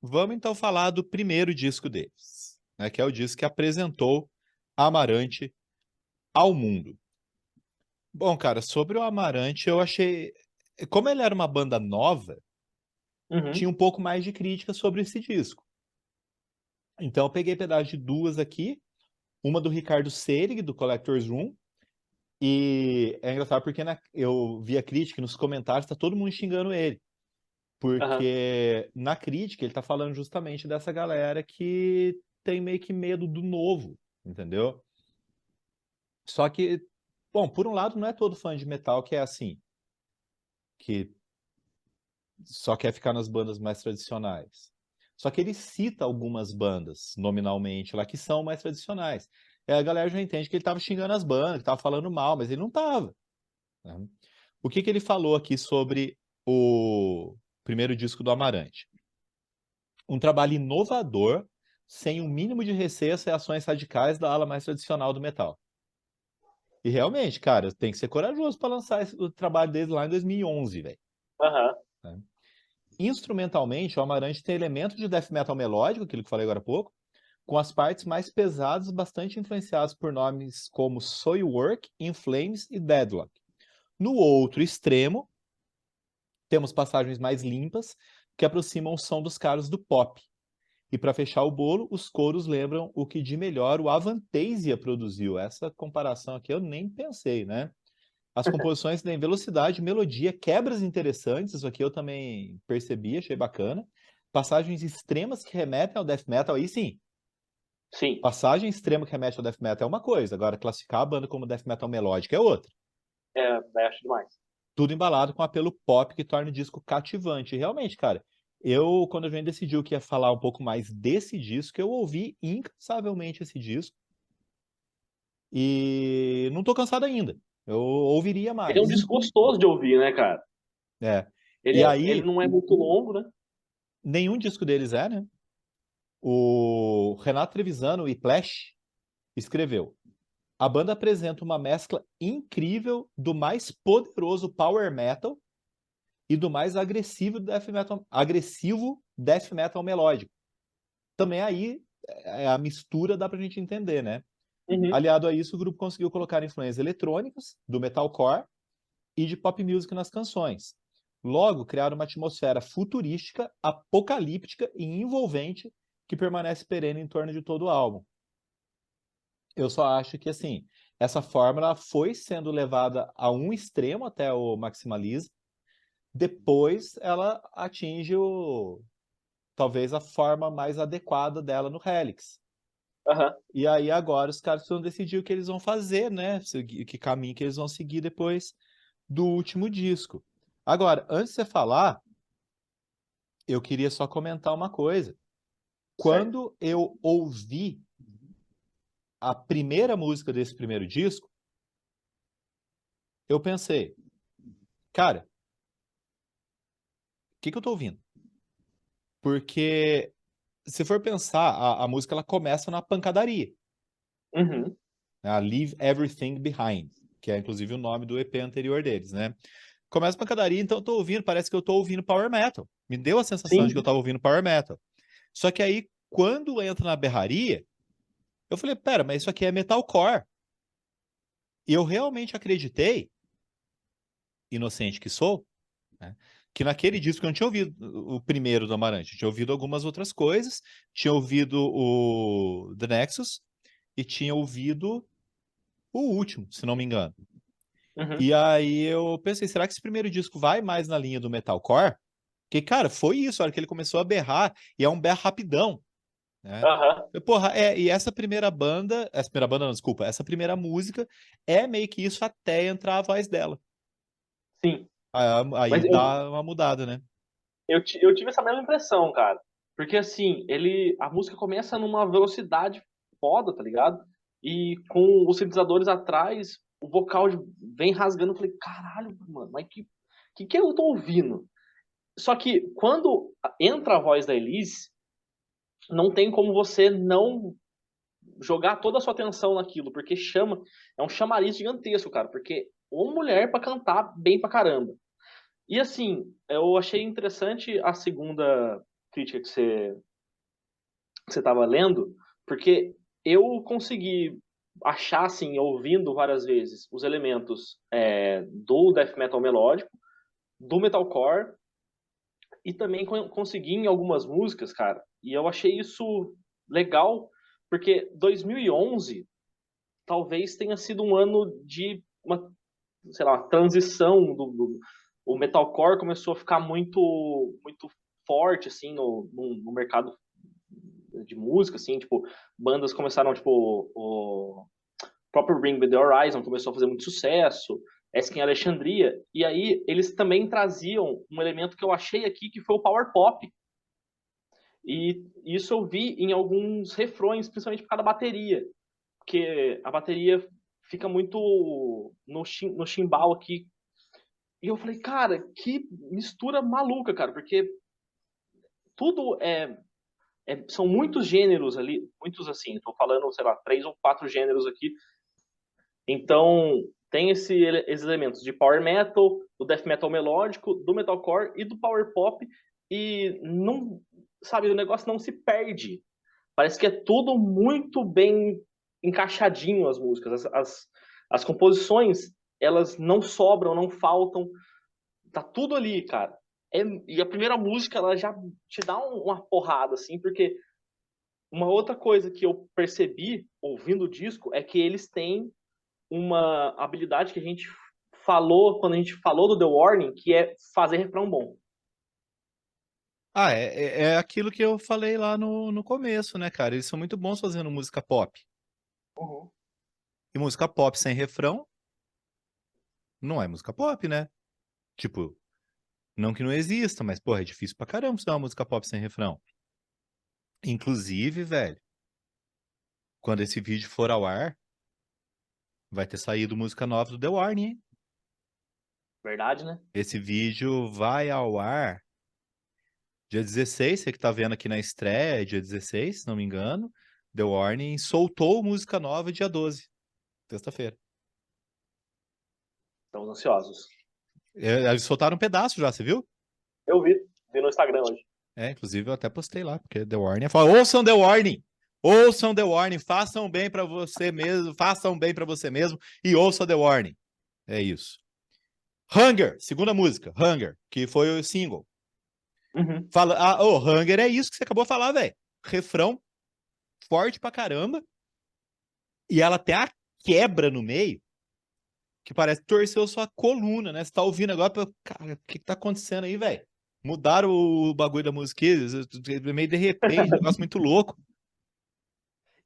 Vamos então falar do primeiro disco deles, né, que é o disco que apresentou Amarante ao mundo. Bom, cara, sobre o Amarante eu achei como ele era uma banda nova, tinha Uhum. um pouco mais de crítica sobre esse disco. Então eu peguei pedaço de 2 aqui, uma do Ricardo Serig, do Collector's Room, e é engraçado porque eu vi a crítica e nos comentários tá todo mundo xingando ele, Aham. porque na crítica ele tá falando justamente dessa galera que tem meio que medo do novo, entendeu? Só que, bom, por um lado não é todo fã de metal que é assim, que só quer ficar nas bandas mais tradicionais. Só que ele cita algumas bandas, nominalmente, lá que são mais tradicionais. E a galera já entende que ele estava xingando as bandas, que estava falando mal, mas ele não estava. Né? O que ele falou aqui sobre o primeiro disco do Amarante? Um trabalho inovador, sem o mínimo de receios e ações radicais da ala mais tradicional do metal. E realmente, cara, tem que ser corajoso para lançar o trabalho deles lá em 2011, velho. Aham. Né? Instrumentalmente, o Amarante tem elementos de death metal melódico, aquilo que eu falei agora há pouco, com as partes mais pesadas bastante influenciadas por nomes como Soilwork, In Flames e Deadlock. No outro extremo, temos passagens mais limpas, que aproximam o som dos caras do pop. E para fechar o bolo, os coros lembram o que de melhor o Avantasia produziu. Essa comparação aqui eu nem pensei, né? As composições têm velocidade, melodia, quebras interessantes, isso aqui eu também percebi, achei bacana. Passagens extremas que remetem ao death metal, aí sim. Sim. Passagem extrema que remete ao death metal é uma coisa, agora classificar a banda como death metal melódica é outra. É, acho demais. Tudo embalado com apelo pop que torna o disco cativante. E realmente, cara, quando a gente decidiu que ia falar um pouco mais desse disco, eu ouvi incansavelmente esse disco e não tô cansado ainda. Eu ouviria Ele é um mais. disco gostoso de ouvir, né, cara? É. Ele, E ele aí, não é muito longo, né? nenhum disco deles é, né? O Renato Trevisano e Plash escreveu: a banda apresenta uma mescla incrível do mais poderoso power metal e do mais agressivo death metal melódico. Também aí a mistura dá pra gente entender, né? Uhum. Aliado a isso, o grupo conseguiu colocar influências eletrônicas, do metalcore e de pop music nas canções. Logo, criaram uma atmosfera futurística, apocalíptica e envolvente que permanece perene em torno de todo o álbum. Eu só acho que, assim, essa fórmula foi sendo levada a um extremo até o maximalismo, depois ela atinge talvez a forma mais adequada dela no Helix. Aham. E aí agora os caras precisam decidir o que eles vão fazer, né? Que caminho que eles vão seguir depois do último disco. Agora, antes de você falar, eu queria só comentar uma coisa. Certo. Quando eu ouvi a primeira música desse primeiro disco, eu pensei, cara, o que eu tô ouvindo? Porque se for pensar, a música ela começa na pancadaria, Uhum. né? A Leave Everything Behind, que é inclusive o nome do EP anterior deles, né? Começa a pancadaria, então eu tô ouvindo, parece que eu tô ouvindo power metal. Me deu a sensação de que eu Sim. tava ouvindo power metal. Só que aí, quando entra na berraria, eu falei, pera, mas isso aqui é metalcore. E eu realmente acreditei, inocente que sou, né, que naquele disco eu não tinha ouvido o primeiro do Amarante, eu tinha ouvido algumas outras coisas, tinha ouvido o The Nexus e tinha ouvido o último, se não me engano. Uhum. E aí eu pensei, será que esse primeiro disco vai mais na linha do metalcore? Porque, cara, foi isso, a hora que ele começou a berrar, e é um berro rapidão, né? Aham. Porra, e essa primeira banda não, desculpa, essa primeira música é meio que isso até entrar a voz dela. Sim. Aí Mas eu, dá uma mudada, né? eu tive essa mesma impressão, cara. Porque assim, a música começa numa velocidade foda, tá ligado? E com os sintetizadores atrás, o vocal vem rasgando. Eu falei, caralho, mano, mas que eu tô ouvindo? Só que quando entra a voz da Elise, não tem como você não jogar toda a sua atenção naquilo, porque é um chamariz gigantesco, cara, porque uma mulher pra cantar bem pra caramba. E assim, eu achei interessante a segunda. crítica que você estava lendo, porque eu consegui achar, assim, ouvindo várias vezes, os elementos do death metal melódico, do metalcore, e também consegui em algumas músicas, cara, e eu achei isso legal, porque 2011 talvez tenha sido um ano de uma, sei lá, transição o metalcore começou a ficar muito forte assim no mercado de música, assim, tipo, bandas começaram, tipo, o próprio Bring Me The Horizon começou a fazer muito sucesso, Asking Alexandria, e aí eles também traziam um elemento que eu achei aqui, que foi o power pop, e isso eu vi em alguns refrões, principalmente por causa da bateria, porque a bateria fica muito no chimbal aqui, e eu falei, cara, que mistura maluca, cara, porque tudo são muitos gêneros ali, muitos assim, estou falando, sei lá, 3 ou 4 gêneros aqui. Então, tem esses elementos de power metal, do death metal melódico, do metalcore e do power pop, e não, sabe, o negócio não se perde. Parece que é tudo muito bem encaixadinho as músicas, as composições, elas não sobram, não faltam, tá tudo ali, cara. E a primeira música, ela já te dá uma porrada, assim, porque uma outra coisa que eu percebi ouvindo o disco é que eles têm uma habilidade que a gente falou quando a gente falou do The Warning, que é fazer refrão bom. Ah, é aquilo que eu falei lá no começo, né, cara? Eles são muito bons fazendo música pop. Uhum. E música pop sem refrão não é música pop, né? Tipo, não que não exista, mas, porra, é difícil pra caramba fazer uma música pop sem refrão. Inclusive, velho, quando esse vídeo for ao ar, vai ter saído música nova do The Warning, hein? Verdade, né? Esse vídeo vai ao ar dia 16, você que tá vendo aqui na estreia, é dia 16, se não me engano. The Warning soltou música nova dia 12, sexta-feira. Estamos ansiosos. Eles soltaram um pedaço já, você viu? Eu vi no Instagram hoje. Inclusive eu até postei lá, porque The Warning é foda. Ouçam The Warning! Ouçam The Warning, façam bem pra você mesmo, façam bem pra você mesmo e ouça The Warning. É isso. Hunger, segunda música, Hunger, que foi o single. Uhum. Fala, Hunger é isso que você acabou de falar, velho. Refrão forte pra caramba. E ela tem a quebra no meio, que parece que torceu sua coluna, né? Você tá ouvindo agora, cara, o que tá acontecendo aí, velho? Mudaram o bagulho da música, meio de repente, um negócio muito louco.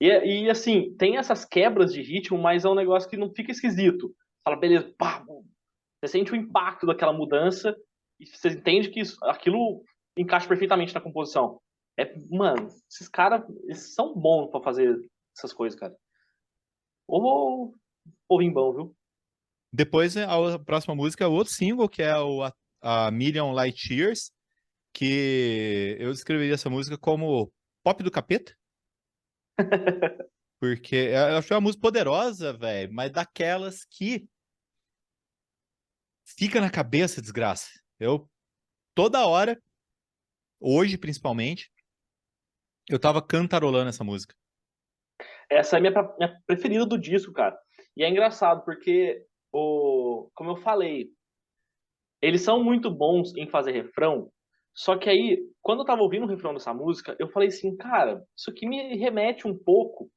E assim, tem essas quebras de ritmo, mas é um negócio que não fica esquisito. Fala, beleza, pá, você sente o impacto daquela mudança e você entende que aquilo encaixa perfeitamente na composição. Mano, esses caras, eles são bons pra fazer essas coisas, cara. Ô, povinho bom, viu? Depois, a próxima música é outro single, que é a Million Light Years, que eu descreveria essa música como pop do capeta, porque eu achei uma música poderosa, velho, mas daquelas que fica na cabeça, desgraça. Eu, toda hora, hoje principalmente, eu tava cantarolando essa música. Essa é a minha preferida do disco, cara. E é engraçado, porque, como eu falei, eles são muito bons em fazer refrão, só que aí, quando eu tava ouvindo o refrão dessa música, eu falei assim, cara, isso aqui me remete um pouco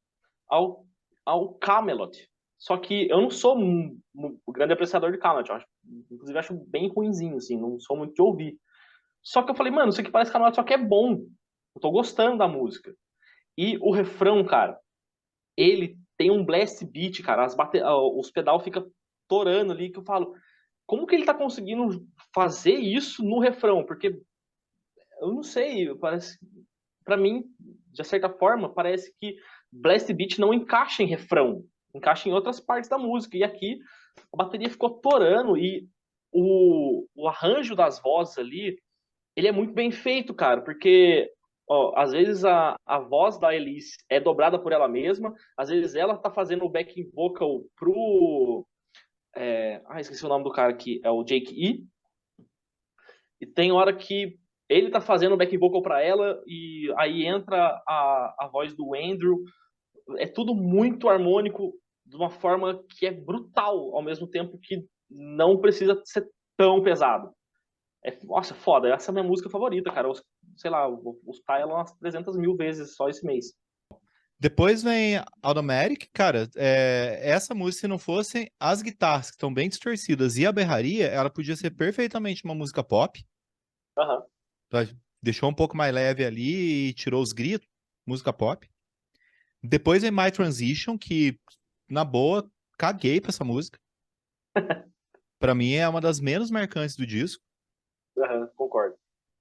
ao, ao Camelot. Só que eu não sou um grande apreciador de Camelot, eu acho, inclusive acho bem ruinzinho, assim, não sou muito de ouvir. Só que eu falei, mano, isso aqui parece Camelot, só que é bom. Eu tô gostando da música. E o refrão, cara, ele tem um blast beat, cara. Os pedal ficam torando ali, que eu falo, como que ele tá conseguindo fazer isso no refrão? Porque eu não sei, parece, para mim, de certa forma, parece que blast beat não encaixa em refrão, encaixa em outras partes da música. E aqui a bateria ficou torando e o arranjo das vozes ali, ele é muito bem feito, cara, porque às vezes a voz da Elise é dobrada por ela mesma, às vezes ela tá fazendo o backing vocal pro. Esqueci o nome do cara aqui, é o Jake E. E tem hora que ele tá fazendo o back vocal pra ela, e aí entra a voz do Andrew. É tudo muito harmônico, de uma forma que é brutal, ao mesmo tempo que não precisa ser tão pesado. Nossa, foda. Essa é a minha música favorita, cara. Sei lá, vou escutar ela umas 300 mil vezes só esse mês. Depois vem Automatic, cara, essa música, se não fossem as guitarras que estão bem distorcidas e a berraria, ela podia ser perfeitamente uma música pop, Aham. tá? Deixou um pouco mais leve ali e tirou os gritos, música pop. Depois vem My Transition, que, na boa, caguei pra essa música. Pra mim é uma das menos marcantes do disco. Aham, concordo.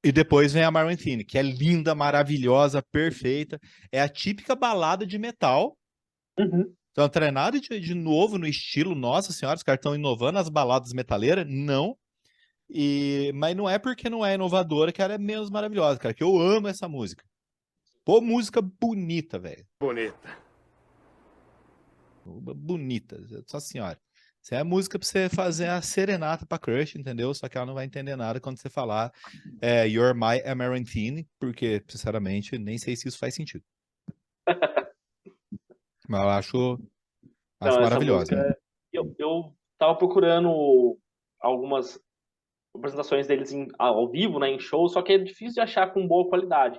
E depois vem a Marantine, que é linda, maravilhosa, perfeita. É a típica balada de metal. Uhum. Então, treinado de novo no estilo, nossa senhora, os caras estão inovando as baladas metaleiras? Não. Mas não é porque não é inovadora que ela é menos maravilhosa, cara, que eu amo essa música. Pô, música bonita, velho. Bonita. Bonita, nossa senhora. Isso é música pra você fazer a serenata pra crush, entendeu? Só que ela não vai entender nada quando você falar You're My Amarantine, porque, sinceramente, nem sei se isso faz sentido. Mas eu acho Não, essa maravilhosa. música. Eu tava procurando algumas apresentações deles ao vivo, né, em show, só que é difícil de achar com boa qualidade.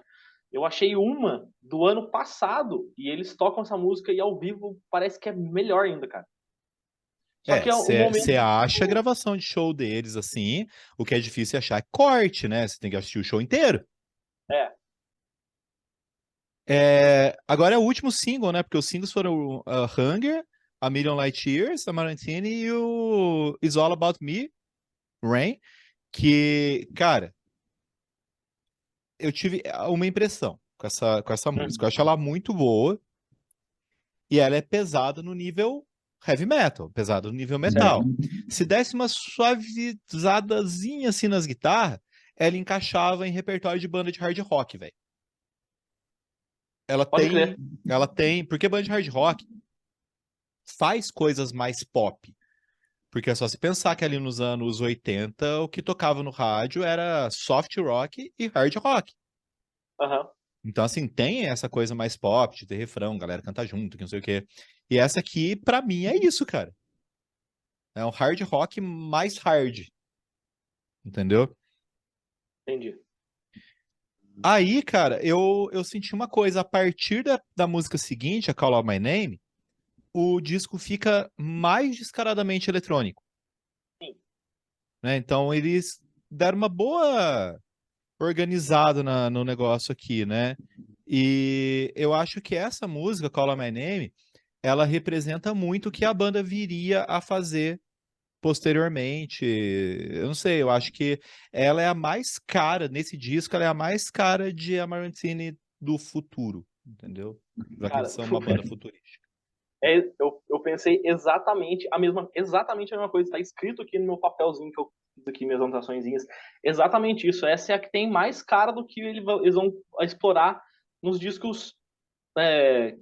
Eu achei uma do ano passado e eles tocam essa música e ao vivo parece que é melhor ainda, cara. Só que é um Você momento. acha a gravação de show deles assim, o que é difícil é achar é corte, né? Você tem que assistir o show inteiro. É, Agora é o último single, né? Porque os singles foram Hunger, A Million Light Years, Amarantine e o It's All About Me, Rain, que, cara, eu tive uma impressão com essa música. Eu acho ela muito boa e ela é pesada no nível heavy metal, pesada no nível certo. metal. Se desse uma suavizadazinha assim nas guitarras, ela encaixava em repertório de banda de hard rock, velho. Ela Pode tem, crer. ela tem, porque banda de hard rock faz coisas mais pop. Porque é só se pensar que ali nos anos 80 o que tocava no rádio era soft rock e hard rock. Aham. Então, assim, tem essa coisa mais pop, de ter refrão, galera canta junto, que não sei o quê. E essa aqui, pra mim, é isso, cara. É um hard rock mais hard. Entendeu? Entendi. Aí, cara, eu senti uma coisa. A partir da música seguinte, a Call Out My Name, o disco fica mais descaradamente eletrônico. Sim. Né? Então, eles deram uma boa organizada no negócio aqui, né? E eu acho que essa música, Call Out My Name, ela representa muito o que a banda viria a fazer posteriormente. Eu não sei, eu acho que ela é a mais cara, nesse disco, ela é a mais cara de Amarantine do futuro, entendeu? Já que eles Cara, são uma banda futurística. eu pensei exatamente a mesma coisa. Está escrito aqui no meu papelzinho que eu fiz aqui, minhas anotaçõezinhas. Exatamente isso. Essa é a que tem mais cara do que eles vão explorar nos discos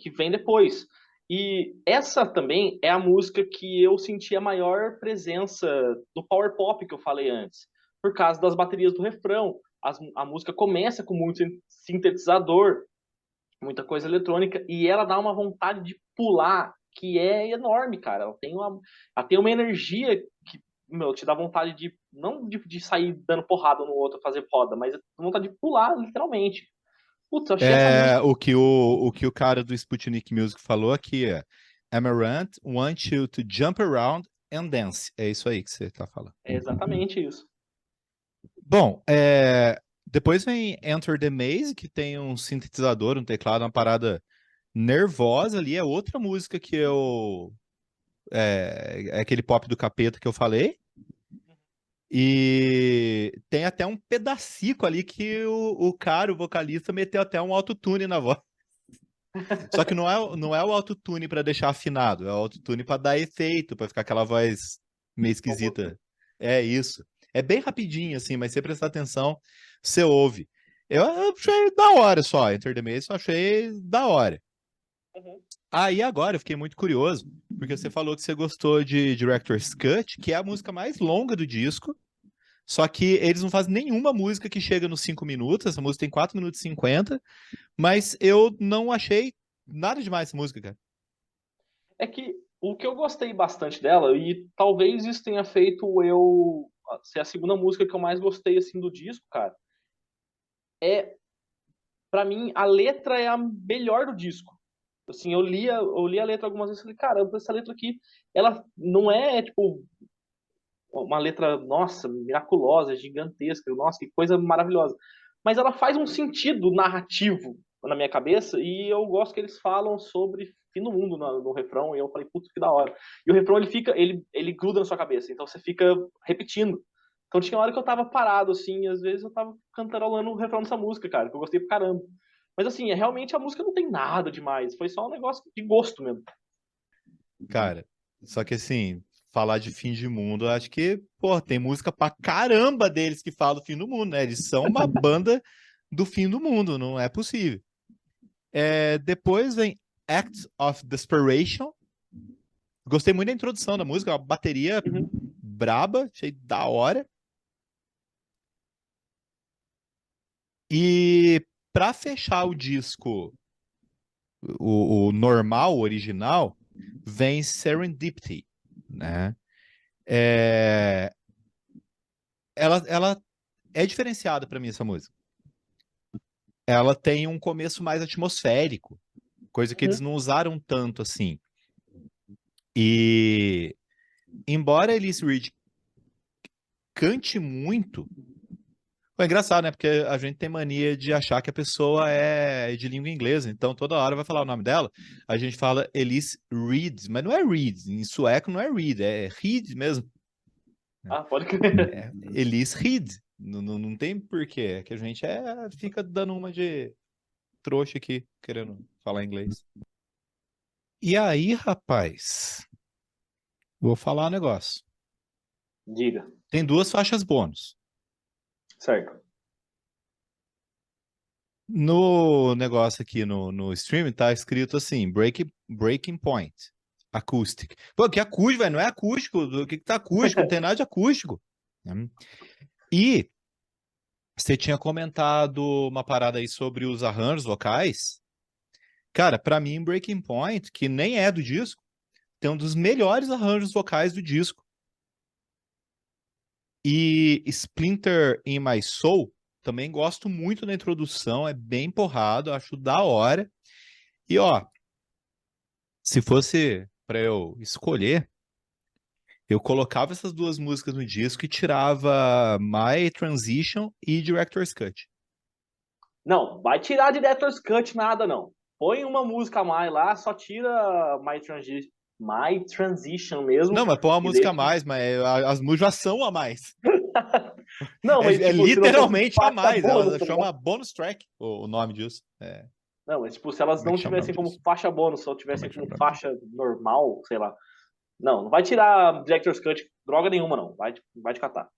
que vem depois. E essa também é a música que eu senti a maior presença do power pop que eu falei antes, por causa das baterias do refrão. A música começa com muito sintetizador, muita coisa eletrônica, e ela dá uma vontade de pular que é enorme, cara. Ela tem uma energia que, meu, te dá vontade de, não de sair dando porrada no outro, fazer roda, mas vontade de pular, literalmente. Putz, eu achei essa música. O que o cara do Sputnik Music falou aqui é Amaranth wants you to jump around and dance. É isso aí que você tá falando. É exatamente isso. Bom, depois vem Enter the Maze, que tem um sintetizador, um teclado, uma parada nervosa ali. É outra música que eu. É aquele pop do capeta que eu falei. E tem até um pedacico ali que o cara, o vocalista, meteu até um autotune na voz. Só que não é o autotune pra deixar afinado, é o autotune pra dar efeito, pra ficar aquela voz meio esquisita. É isso. É bem rapidinho, assim, mas se você prestar atenção, você ouve. Eu achei da hora só, Enter the Maze, eu achei da hora. Uhum. Aí agora eu fiquei muito curioso, porque você falou que você gostou de Director's Cut, que é a música mais longa do disco, Só que eles não fazem nenhuma música que chega nos 5 minutos. Essa música tem 4 minutos e 50. Mas eu não achei nada demais essa música, cara. É que o que eu gostei bastante dela, e talvez isso tenha feito eu ser a segunda música que eu mais gostei assim do disco, cara, é pra mim a letra é a melhor do disco. Assim, eu li a letra algumas vezes e falei, caramba, essa letra aqui, ela não é tipo uma letra, nossa, miraculosa, gigantesca, nossa, que coisa maravilhosa. Mas ela faz um sentido narrativo na minha cabeça e eu gosto que eles falam sobre fim do mundo no refrão e eu falei, putz, que da hora. E o refrão ele gruda na sua cabeça, então você fica repetindo. Então tinha hora que eu tava parado assim, e às vezes eu tava cantarolando o refrão dessa música, cara, que eu gostei pra caramba. Mas assim, realmente a música não tem nada demais, foi só um negócio de gosto mesmo. Cara, só que assim, falar de fim de mundo, eu acho que, pô, tem música pra caramba deles que falam do fim do mundo, né? Eles são uma banda do fim do mundo, não é possível. Depois vem Act of Desperation. Gostei muito da introdução da música, uma bateria Uhum. braba, achei da hora. E pra fechar o disco, o normal, o original, vem Serendipity, né? É, ela é diferenciada pra mim, essa música. Ela tem um começo mais atmosférico, coisa que eles Uhum. não usaram tanto assim. E embora Elise Reed cante muito, é engraçado, né? Porque a gente tem mania de achar que a pessoa é de língua inglesa, então toda hora vai falar o nome dela, a gente fala Elise Reed, mas não é Reed, em sueco não é Reed, é Reed mesmo. Ah, pode crer. Elise Reed. Não tem porquê, é que a gente fica dando uma de trouxa aqui, querendo falar inglês. E aí, rapaz, vou falar um negócio. Diga. Tem duas faixas bônus. Certo. No negócio aqui no streaming tá escrito assim, Breaking Point, Acoustic. Pô, que acústico, velho, não é acústico. O que tá acústico? Não tem nada de acústico. Né? E você tinha comentado uma parada aí sobre os arranjos vocais. Cara, pra mim, Breaking Point, que nem é do disco, tem um dos melhores arranjos vocais do disco. E Splinter in My Soul, também gosto muito da introdução, é bem porrado, acho da hora. E ó, se fosse pra eu escolher, eu colocava essas duas músicas no disco e tirava My Transition e Director's Cut. Não, vai tirar de Director's Cut nada, não. Põe uma música a mais lá, só tira My Transition mesmo Não, mas põe uma e música a deixa. mais, mas as músicas já são a mais. Não, mas É tipo, se não fosse literalmente a faixa mais. bônus, Ela tá ligado? chama bonus track, o nome disso. Não, mas tipo, se elas Como é não que chama o nome tivessem como disso? faixa bônus, só Como é tivessem que como chama o nome disso? faixa normal, sei lá. Não, não vai tirar Director's Cut droga nenhuma, não. Vai de catar.